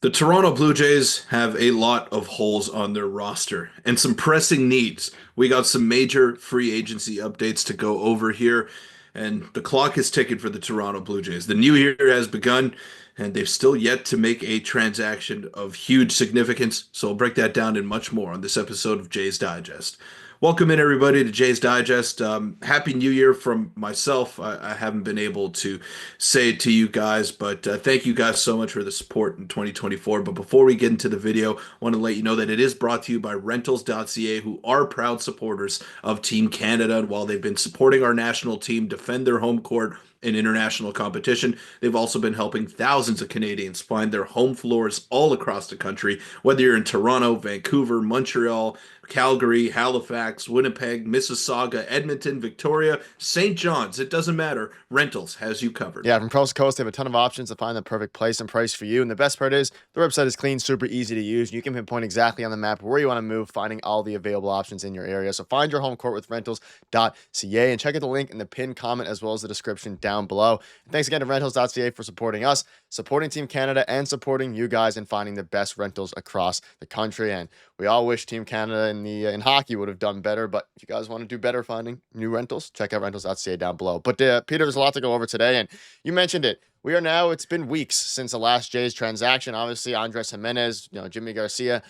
The Toronto Blue Jays have a lot of holes on their roster and some pressing needs. We got some major free agency updates to go over here, and the clock is ticking for the Toronto Blue Jays. The new year has begun, and they've still yet to make a transaction of huge significance. So I'll break that down and much more on this episode of Jays Digest. Welcome in, everybody, to Jay's Digest. Happy New Year from myself. I haven't been able to say it to you guys, but thank you guys so much for the support in 2024. But before we get into the video, I want to let you know that it is brought to you by Rentals.ca, who are proud supporters of Team Canada. And while they've been supporting our national team defend their home court in international competition, they've also been helping thousands of Canadians find their home floors all across the country, whether you're in Toronto, Vancouver, Montreal, Calgary, Halifax, Winnipeg, Mississauga, Edmonton, Victoria, St. John's. It doesn't matter. Rentals has you covered. Yeah, from coast to coast, they have a ton of options to find the perfect place and price for you. And the best part is the website is clean, super easy to use. You can pinpoint exactly on the map where you want to move, finding all the available options in your area. So find your home court with rentals.ca and check out the link in the pinned comment as well as the description down below. And thanks again to rentals.ca for supporting us, supporting Team Canada, and supporting you guys in finding the best rentals across the country. And we all wish Team Canada in hockey would have done better, but if you guys want to do better finding new rentals, check out rentals.ca down below. But Peter, there's a lot to go over today, and you mentioned it. It's been weeks since the last Jays transaction. Obviously, Andres Jimenez, Jimmy Garcia,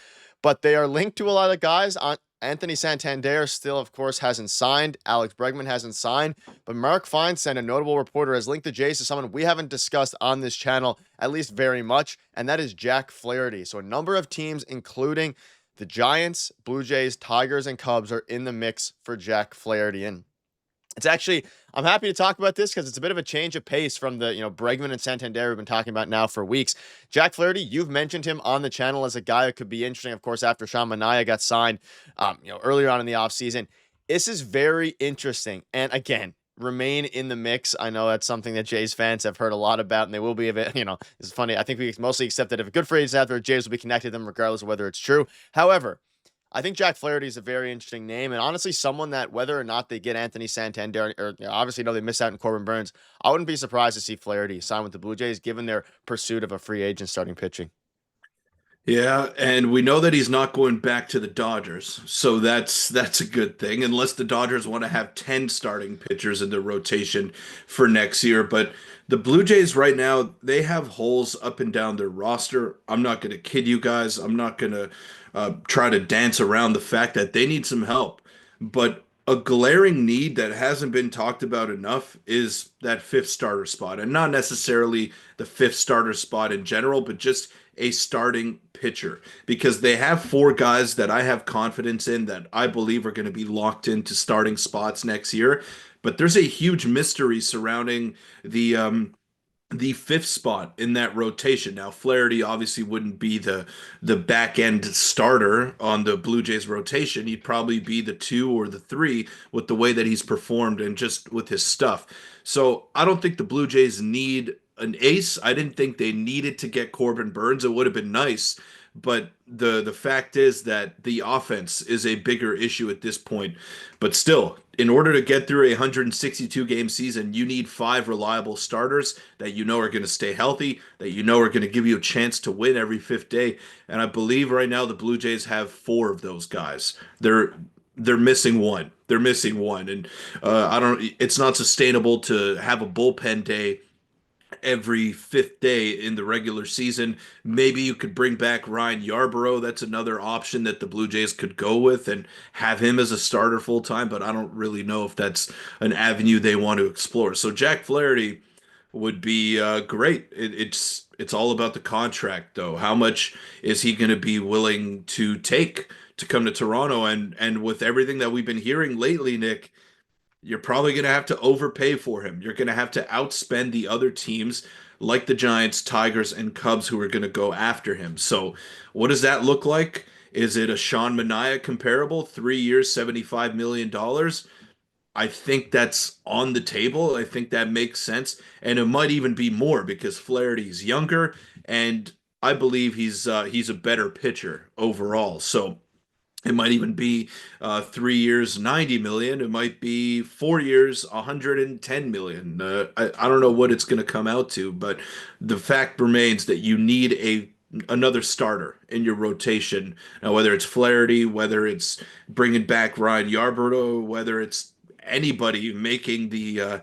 but they are linked to a lot of guys. Anthony Santander still, of course, hasn't signed. Alex Bregman hasn't signed. But Mark Feinsand, a notable reporter, has linked the Jays to someone we haven't discussed on this channel, at least very much, and that is Jack Flaherty. So a number of teams, including the Giants, Blue Jays, Tigers, and Cubs, are in the mix for Jack Flaherty. And it's actually, I'm happy to talk about this because it's a bit of a change of pace from the, Bregman and Santander we've been talking about now for weeks. Jack Flaherty, you've mentioned him on the channel as a guy that could be interesting, of course, after Sean Manaea got signed, earlier on in the offseason. This is very interesting. And again, remain in the mix. I know that's something that Jays fans have heard a lot about, and they will be a bit, it's funny. I think we mostly accept that if a good phrase is out there, Jays will be connected to them regardless of whether it's true. However, I think Jack Flaherty is a very interesting name, and honestly, someone that whether or not they get Anthony Santander, or obviously they miss out on Corbin Burns, I wouldn't be surprised to see Flaherty sign with the Blue Jays, given their pursuit of a free agent starting pitching. Yeah, and we know that he's not going back to the Dodgers, so that's a good thing, unless the Dodgers want to have 10 starting pitchers in their rotation for next year. But the Blue Jays right now, they have holes up and down their roster. I'm not going to kid you guys. I'm not going to try to dance around the fact that they need some help. But a glaring need that hasn't been talked about enough is that fifth starter spot, and not necessarily the fifth starter spot in general, but just a starting pitcher, because they have four guys that I have confidence in that I believe are going to be locked into starting spots next year. But there's a huge mystery surrounding the fifth spot in that rotation. Now, Flaherty obviously wouldn't be the back end starter on the Blue Jays rotation. He'd probably be the two or the three with the way that he's performed and just with his stuff. So I don't think the Blue Jays need an ace. I didn't think they needed to get Corbin Burns. It would have been nice, but the fact is that the offense is a bigger issue at this point. But still, in order to get through a 162 game season, you need five reliable starters that you know are going to stay healthy, that you know are going to give you a chance to win every fifth day. And I believe right now the Blue Jays have four of those guys. They're missing one. They're missing one, and I don't. It's not sustainable to have a bullpen day every fifth day in the regular season. Maybe you could bring back Ryan Yarborough. That's another option that the Blue Jays could go with and have him as a starter full time, but I don't really know if that's an avenue they want to explore. So Jack Flaherty would be great. It's all about the contract, though. How much is he going to be willing to take to come to Toronto? And with everything that we've been hearing lately, Nick, you're probably going to have to overpay for him. You're going to have to outspend the other teams like the Giants, Tigers, and Cubs who are going to go after him. So, what does that look like? Is it a Sean Manaea comparable? 3 years, $75 million? I think that's on the table. I think that makes sense. And it might even be more because Flaherty's younger, and I believe he's a better pitcher overall. So, it might even be 3 years, 90 million. It might be 4 years, 110 million. I don't know what it's going to come out to, but the fact remains that you need a another starter in your rotation. Now, whether it's Flaherty, whether it's bringing back Ryan Yarbrough, whether it's anybody making the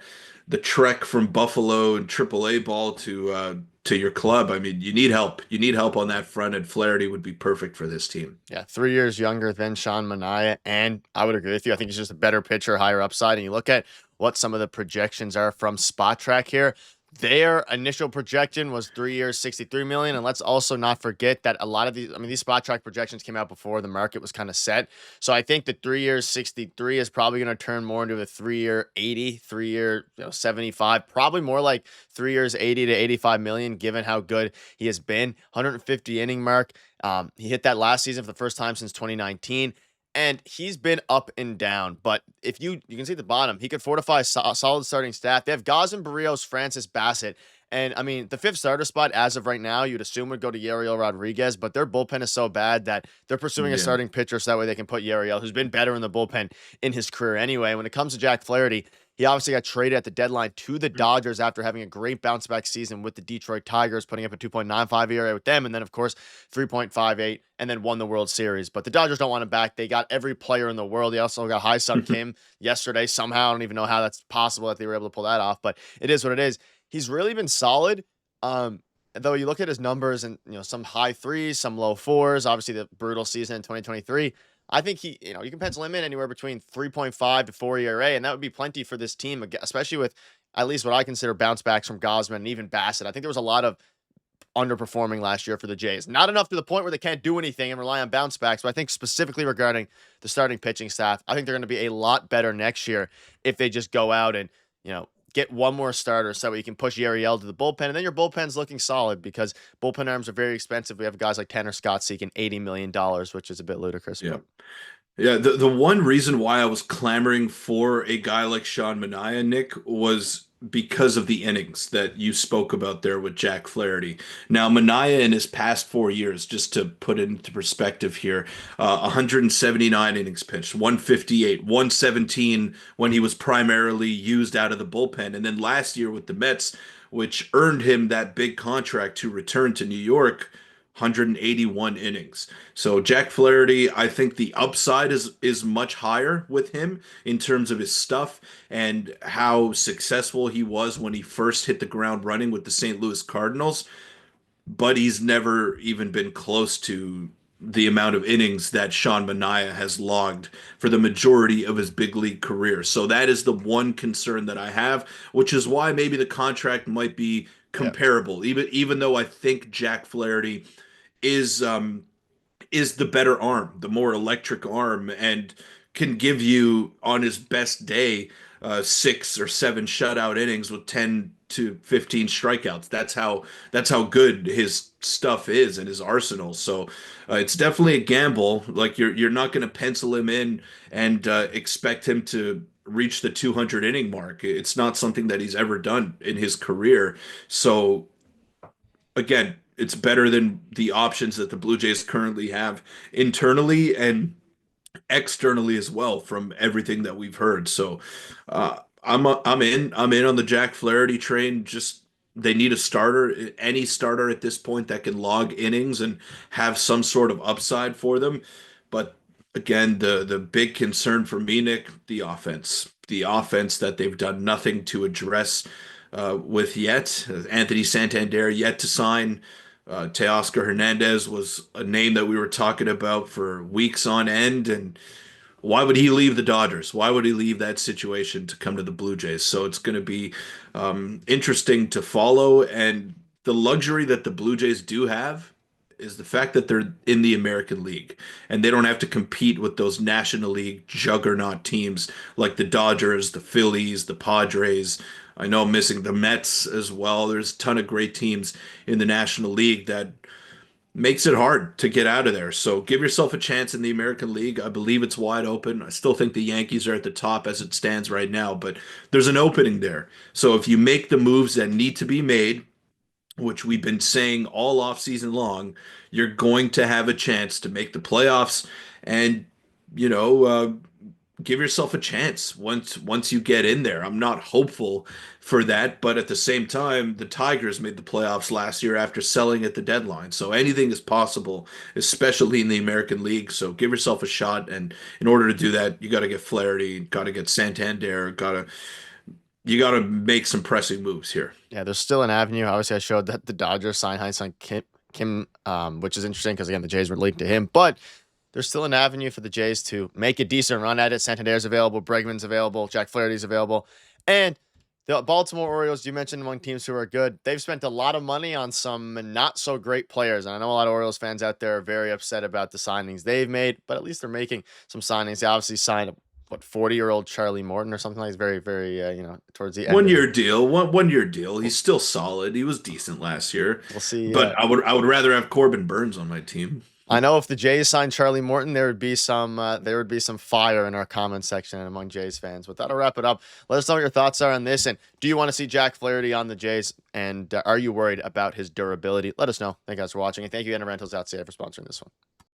trek from Buffalo and AAA ball to your club. I mean, you need help. You need help on that front, and Flaherty would be perfect for this team. Yeah, 3 years younger than Sean Manaea, and I would agree with you. I think he's just a better pitcher, higher upside. And you look at what some of the projections are from Spot Track here. Their initial projection was 3 years, 63 million. And let's also not forget that a lot of these, I mean, these Spot Track projections came out before the market was kind of set. So I think the 3 years, 63 is probably going to turn more into a 3 year 80, 3 year, 75, probably more like 3 years, 80 to 85 million, given how good he has been. 150 inning mark. He hit that last season for the first time since 2019, and he's been up and down. But if you can see at the bottom, he could fortify a solid starting staff. They have Gosse and Berríos, Francis Bassett. And I mean, the fifth starter spot as of right now, you'd assume would go to Yariel Rodriguez, but their bullpen is so bad that they're pursuing a Yeah. starting pitcher so that way they can put Yariel, who's been better in the bullpen in his career anyway. When it comes to Jack Flaherty, he obviously got traded at the deadline to the Dodgers after having a great bounce back season with the Detroit Tigers, putting up a 2.95 ERA with them, and then, of course, 3.58, and then won the World Series. But the Dodgers don't want him back. They got every player in the world. They also got High-Sung Kim yesterday. Somehow, I don't even know how that's possible that they were able to pull that off, but it is what it is. He's really been solid. Though you look at his numbers and some high threes, some low fours, obviously the brutal season in 2023. I think you can pencil him in anywhere between 3.5 to 4 ERA, and that would be plenty for this team, especially with at least what I consider bounce backs from Gosman and even Bassett. I think there was a lot of underperforming last year for the Jays. Not enough to the point where they can't do anything and rely on bounce backs, but I think specifically regarding the starting pitching staff, I think they're going to be a lot better next year if they just go out and, get one more starter so that you can push Yariel to the bullpen, and then your bullpen's looking solid because bullpen arms are very expensive. We have guys like Tanner Scott seeking $80 million, which is a bit ludicrous. Yeah. But Yeah, the one reason why I was clamoring for a guy like Sean Manaea, Nick, was because of the innings that you spoke about there with Jack Flaherty. Now, Manaea in his past 4 years, just to put it into perspective here, 179 innings pitched, 158, 117 when he was primarily used out of the bullpen. And then last year with the Mets, which earned him that big contract to return to New York, 181 innings. So Jack Flaherty, I think the upside is much higher with him in terms of his stuff and how successful he was when he first hit the ground running with the St. Louis Cardinals, but he's never even been close to the amount of innings that Sean Manaea has logged for the majority of his big league career. So that is the one concern that I have, which is why maybe the contract might be yeah, comparable, even though I think Jack Flaherty is is the better arm, the more electric arm, and can give you on his best day 6 or 7 shutout innings with 10 to 15 strikeouts. That's how good his stuff is and his arsenal. So it's definitely a gamble. Like you're not going to pencil him in and expect him to reach the 200 inning mark. It's not something that he's ever done in his career. So again, it's better than the options that the Blue Jays currently have internally and externally as well from everything that we've heard. So I'm in on the Jack Flaherty train. Just they need a starter, any starter at this point that can log innings and have some sort of upside for them. But again, the big concern for me, Nick, the offense that they've done nothing to address with yet. Anthony Santander yet to sign. Teoscar Hernandez was a name that we were talking about for weeks on end, and why would he leave the Dodgers? Why would he leave that situation to come to the Blue Jays? So it's going to be interesting to follow. And the luxury that the Blue Jays do have is the fact that they're in the American League and they don't have to compete with those National League juggernaut teams like the Dodgers, the Phillies, the Padres. I know I'm missing the Mets as well. There's a ton of great teams in the National League that makes it hard to get out of there. So give yourself a chance in the American League. I believe it's wide open. I still think the Yankees are at the top as it stands right now, but there's an opening there. So if you make the moves that need to be made, which we've been saying all off season long, you're going to have a chance to make the playoffs and, you know, give yourself a chance once you get in there. I'm not hopeful for that, but at the same time, the Tigers made the playoffs last year after selling at the deadline. So anything is possible, especially in the American League. So give yourself a shot, and in order to do that, you got to get Flaherty, got to get Santander, you got to make some pressing moves here. Yeah, there's still an avenue. Obviously, I showed that the Dodgers signed Hindsight Kim, which is interesting because again, the Jays were linked to him, but there's still an avenue for the Jays to make a decent run at it. Santander's available, Bregman's available, Jack Flaherty's available, and the Baltimore Orioles, you mentioned among teams who are good. They've spent a lot of money on some not so great players. And I know a lot of Orioles fans out there are very upset about the signings they've made, but at least they're making some signings. They obviously signed what 40-year-old Charlie Morton or something like that. Very, very towards the end. One year deal, one year deal. He's still solid. He was decent last year, We'll see. but I would rather have Corbin Burns on my team. I know if the Jays signed Charlie Morton, there would be some fire in our comment section and among Jays fans. But that'll wrap it up. Let us know what your thoughts are on this, and do you want to see Jack Flaherty on the Jays? And are you worried about his durability? Let us know. Thank you guys for watching, and thank you, Anna Rentals out for sponsoring this one.